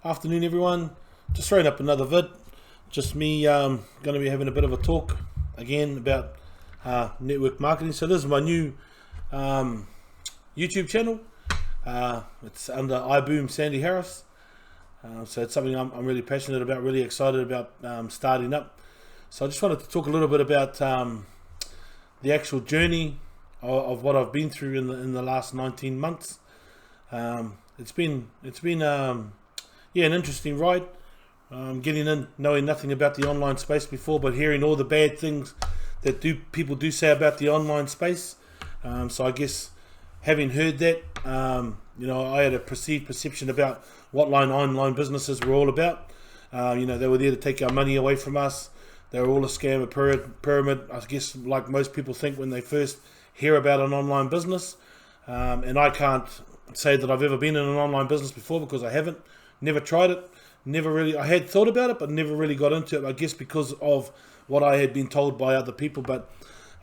Afternoon everyone, just throwing up another vid. Just me going to be having a bit of a talk again about network marketing. So this is my new YouTube channel. It's under IBuumerang Sandy Harris. So it's something I'm really passionate about, really excited about starting up. So I just wanted to talk a little bit about the actual journey of what I've been through in the last 19 months. It's been an interesting ride. Getting in, knowing nothing about the online space before, but hearing all the bad things that people do say about the online space. So I guess having heard that, I had a perceived perception about what online businesses were all about. They were there to take our money away from us. They were all a scam, a pyramid, I guess, like most people think when they first hear about an online business. And I can't say that I've ever been in an online business before because I haven't. Never tried it. I had thought about it, but never really got into it, I guess because of what I had been told by other people. But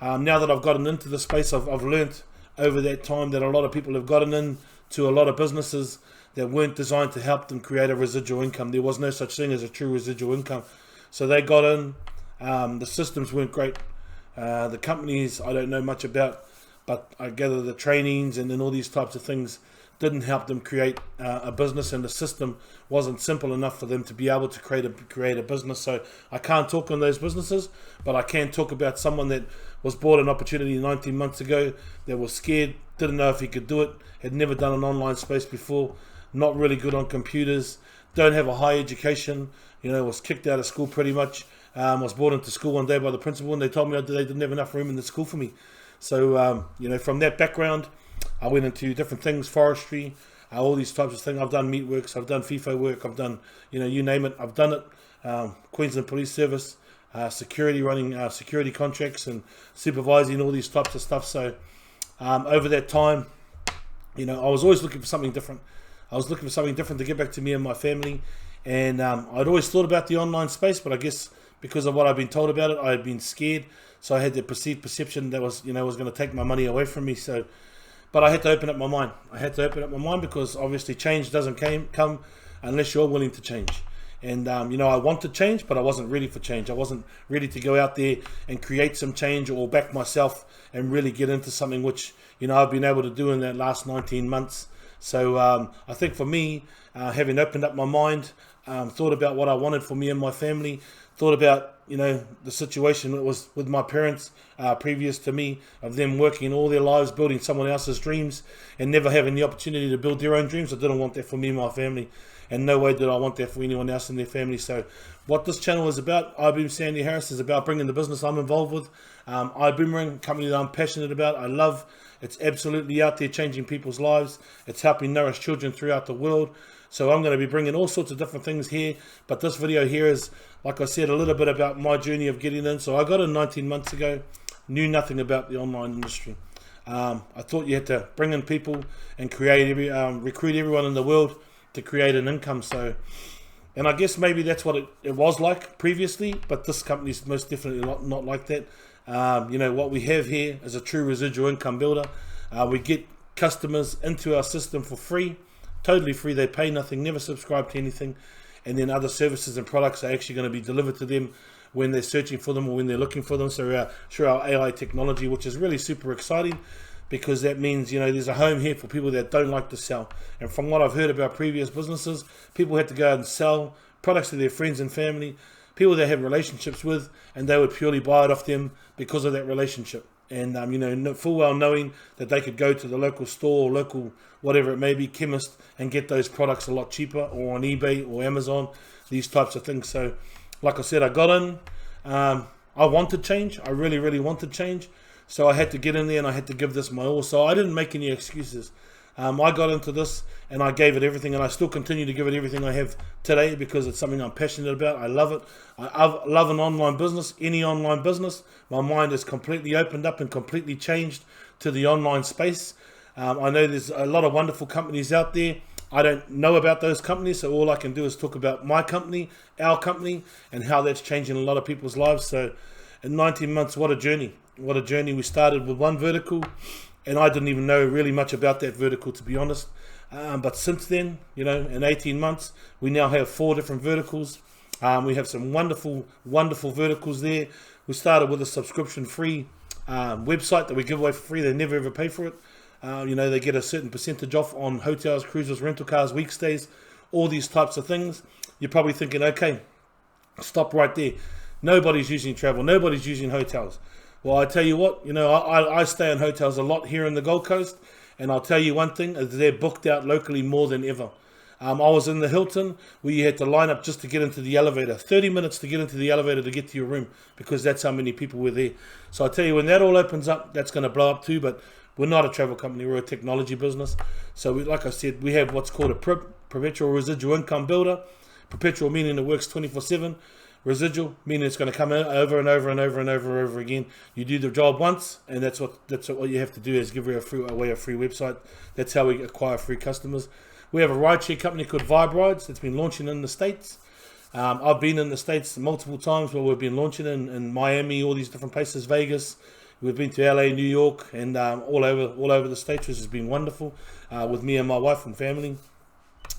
now that I've gotten into the space, I've learnt over that time that a lot of people have gotten into a lot of businesses that weren't designed to help them create a residual income. There was no such thing as a true residual income. So they got in, the systems weren't great. The companies I don't know much about, but I gather the trainings and then all these types of things didn't help them create a business, and the system wasn't simple enough for them to be able to create a business. So I can't talk on those businesses, but I can talk about someone that was bought an opportunity 19 months ago, that was scared, didn't know if he could do it, had never done an online space before, not really good on computers, don't have a high education, was kicked out of school pretty much, was brought into school one day by the principal and they told me they didn't have enough room in the school for me. So, from that background, I went into different things, forestry, all these types of things. I've done meat works, I've done FIFO work, I've done, you name it, I've done it. Queensland Police Service, security, running security contracts and supervising all these types of stuff. So over that time, I was always looking for something different. I was looking for something different to get back to me and my family. And I'd always thought about the online space, but I guess because of what I've been told about it, I had been scared. So I had the perceived perception that was going to take my money away from me. But I had to open up my mind. I had to open up my mind because obviously change doesn't come unless you're willing to change. And, I wanted change, but I wasn't ready for change. I wasn't ready to go out there and create some change or back myself and really get into something which, I've been able to do in that last 19 months. So I think for me, having opened up my mind, thought about what I wanted for me and my family, thought about the situation that was with my parents previous to me, of them working all their lives building someone else's dreams and never having the opportunity to build their own dreams. I didn't want that for me and my family, and no way did I want that for anyone else in their family. So what this channel is about, IBuumerang Sandy Harris, is about bringing the business I'm involved with, IBuumerang, a company that I'm passionate about, I love. It's absolutely out there changing people's lives. It's helping nourish children throughout the world. So I'm going to be bringing all sorts of different things here. But this video here is, like I said, a little bit about my journey of getting in. So I got in 19 months ago, knew nothing about the online industry. I thought you had to bring in people and recruit everyone in the world to create an income. And I guess maybe that's what it was like previously, but this company is most definitely not like that. What we have here is a true residual income builder. We get customers into our system for free, totally free. They pay nothing, never subscribe to anything, and then other services and products are actually going to be delivered to them when they're searching for them or when they're looking for them. So through our AI technology, which is really super exciting, because that means there's a home here for people that don't like to sell. And from what I've heard about previous businesses, people had to go out and sell products to their friends and family, people they have relationships with, and they would purely buy it off them because of that relationship. And full well knowing that they could go to the local store or local whatever it may be, chemist, and get those products a lot cheaper, or on eBay or Amazon, these types of things. So like I said, I got in, I wanted change. I really wanted change. So I had to get in there and I had to give this my all. So I didn't make any excuses. I got into this and I gave it everything, and I still continue to give it everything I have today because it's something I'm passionate about. I love it. I love an online business, any online business. My mind is completely opened up and completely changed to the online space. I know there's a lot of wonderful companies out there. I don't know about those companies, so all I can do is talk about my company, our company, and how that's changing a lot of people's lives. So in 19 months, what a journey. What a journey. We started with one vertical, and I didn't even know really much about that vertical, to be honest. But since then, in 18 months, we now have 4 different verticals. We have some wonderful verticals there. We started with a subscription-free website that we give away for free. They never ever pay for it. They get a certain percentage off on hotels, cruises, rental cars, week stays, all these types of things. You're probably thinking, okay, stop right there. Nobody's using travel. Nobody's using hotels. Well, I tell you what, I stay in hotels a lot here in the Gold Coast, and I'll tell you one thing, is they're booked out locally more than ever. I was in the Hilton where you had to line up just to get into the elevator. 30 minutes to get into the elevator to get to your room, because that's how many people were there. So I tell you, when that all opens up, that's going to blow up too. But we're not a travel company, we're a technology business. So like I said, we have what's called a perpetual residual income builder. Perpetual meaning it works 24/7. Residual meaning it's going to come over and over and over and over again. You do the job once, and that's what you have to do, is give away a free website. That's how we acquire free customers. We have a rideshare company called Vibe Rides that's been launching in the States. I've been in the States multiple times where we've been launching in Miami, all these different places, Vegas. We've been to LA, New York, and all over the States, which has been wonderful with me and my wife and family.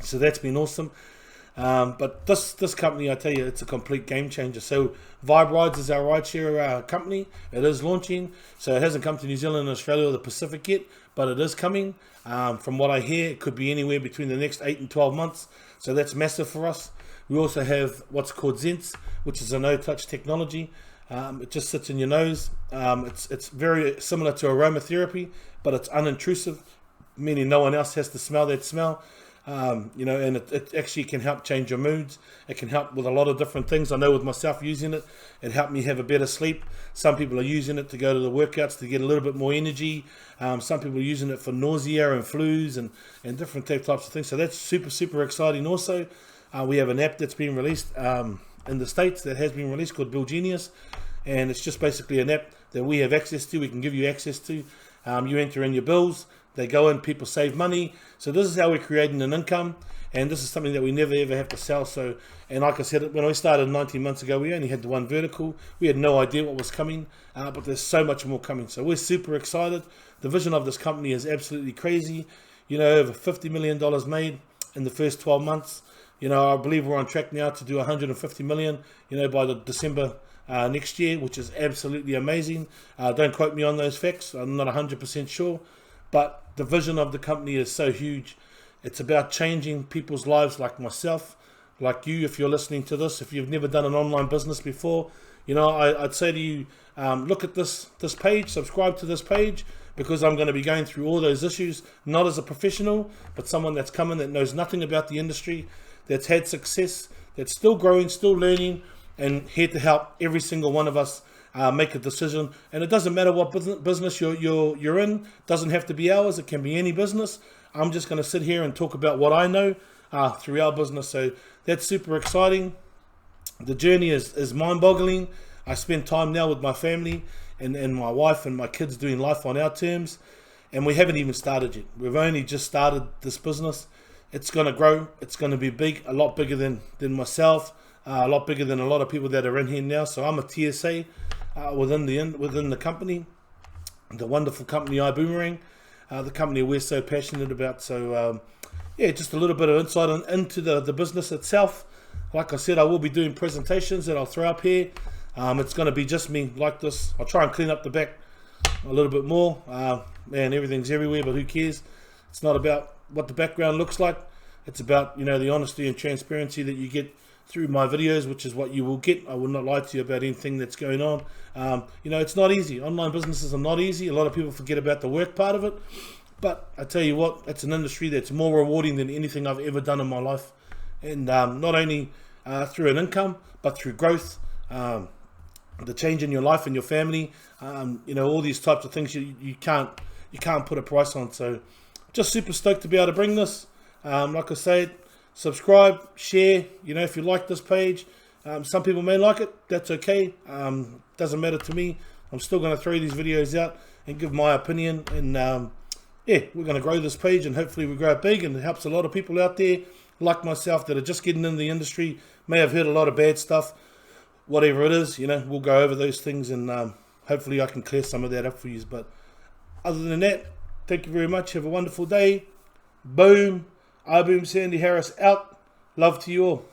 So that's been awesome. But this company, I tell you, it's a complete game changer. So Vibe Rides is our rideshare company. It is launching. So it hasn't come to New Zealand, Australia, or the Pacific yet, but it is coming. From what I hear, it could be anywhere between the next 8 and 12 months. So that's massive for us. We also have what's called Zents, which is a no-touch technology. It just sits in your nose. It's very similar to aromatherapy, but it's unintrusive, meaning no one else has to smell that smell. And it actually can help change your moods. It can help with a lot of different things. I know with myself using it, it helped me have a better sleep. Some people are using it to go to the workouts to get a little bit more energy. Some people are using it for nausea and flus and different types of things. So that's super exciting. Also, we have an app that's been released in the States that has been released called Beggining, and it's just basically an app that we have access to. We can give you access to. You enter in your bills. They go in, people save money. So this is how we're creating an income, and this is something that we never ever have to sell. So, and like I said, when I started 19 months ago, we only had the one vertical. We had no idea what was coming, but there's so much more coming. So we're super excited. The vision of this company is absolutely crazy. Over $50 million made in the first 12 months. I believe we're on track now to do 150 million, by the December next year, which is absolutely amazing. Don't quote me on those facts. I'm not 100% sure. But the vision of the company is so huge. It's about changing people's lives like myself, like you, if you're listening to this. If you've never done an online business before, I'd say to you, look at this page, subscribe to this page, because I'm going to be going through all those issues, not as a professional, but someone that's coming that knows nothing about the industry, that's had success, that's still growing, still learning, and here to help every single one of us make a decision. And it doesn't matter what business you're in. It doesn't have to be ours. It can be any business. I'm just going to sit here and talk about what I know through our business. So that's super exciting. The journey is mind-boggling. I spend time now with my family and my wife and my kids doing life on our terms. And we haven't even started yet. We've only just started this business. It's going to grow. It's going to be big, a lot bigger than myself, a lot bigger than a lot of people that are in here now. So I'm a TSA within the company, the wonderful company IBuumerang, the company we're so passionate about. So just a little bit of insight into the business itself. Like I said, I will be doing presentations that I'll throw up here. It's going to be just me like this. I'll try and clean up the back a little bit more. Man, everything's everywhere, but who cares? It's not about what the background looks like. It's about the honesty and transparency that you get through my videos, which is what you will get. I will not lie to you about anything that's going on. It's not easy. Online businesses are not easy. A lot of people forget about the work part of it. But I tell you what, it's an industry that's more rewarding than anything I've ever done in my life. And not only through an income, but through growth, the change in your life and your family, all these types of things you can't put a price on. So just super stoked to be able to bring this. Like I said, subscribe, share, if you like this page. Some people may like it, that's okay. Doesn't matter to me. I'm still going to throw these videos out and give my opinion. And we're going to grow this page, and hopefully we grow it big, and it helps a lot of people out there like myself that are just getting in the industry, may have heard a lot of bad stuff. Whatever it is, we'll go over those things, and hopefully I can clear some of that up for you. But other than that, thank you very much. Have a wonderful day. Boom. IBoom Sandy Harris out. Love to you all.